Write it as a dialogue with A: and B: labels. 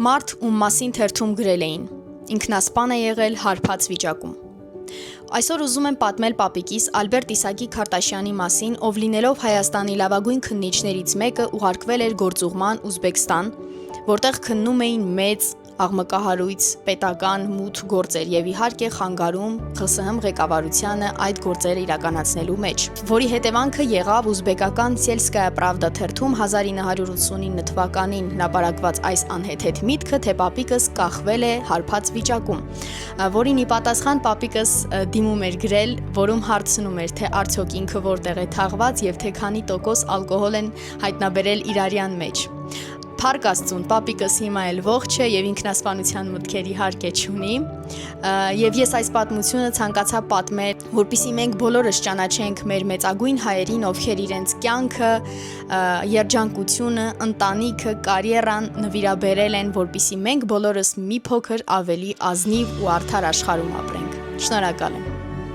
A: Մարդ, ում մասին թերթում գրել էին, ինքնասպան է եղել հարբած վիճակում։ Այսօր ուզում եմ պատմել պապիկիս Ալբերտ Իսակի Քարտաշյանի մասին, ով լինելով Հայաստանի լավագույն քննիչներից մեկը ուղարկվել էր գործուղման Ուզբեկստան, որտեղ քննում էին մեծ, աղմկահարույց, պետական, մութ գործեր եւ իհարկե խանգարում ԽՍՀՄ ղեկավարությանը այդ գործերը իրականացնելու մեջ, որի հետևանքը եղավ ուզբեկական Սելսկայա Պրավդա թերթում 1989 թվականին հրապարակված այս անհեթեթ միտքը, թե պապիկս կախվել է հարբած վիճակում, որին ի պատասխան պապիկս դիմում էր գրել, որում հարցնում էր, թե արդյոք ինքը որտեղ է թաղված եւ թե քանի տոկոս ալկոհոլ են հայտնաբերել իր արյան մեջ։ Փառք Աստծուն, պապիկս հիմա էլ ողջ է եւ ինքնասպանության մտքեր իհարկե չունի, եւ ես այս պատմությունը ցանկացա պատմել, որպեսզի մենք բոլորս ճանաչենք մեր մեծագույն հայերին, ովքեր իրենց կյանքը, երջանկությունը, ընտանիքը, կարիերան նվիրաբերել են, որպեսզի մենք բոլորս մի փոքր ավելի ազնիվ ու արդար աշխարհում ապրենք։ Շնորհակալ եմ։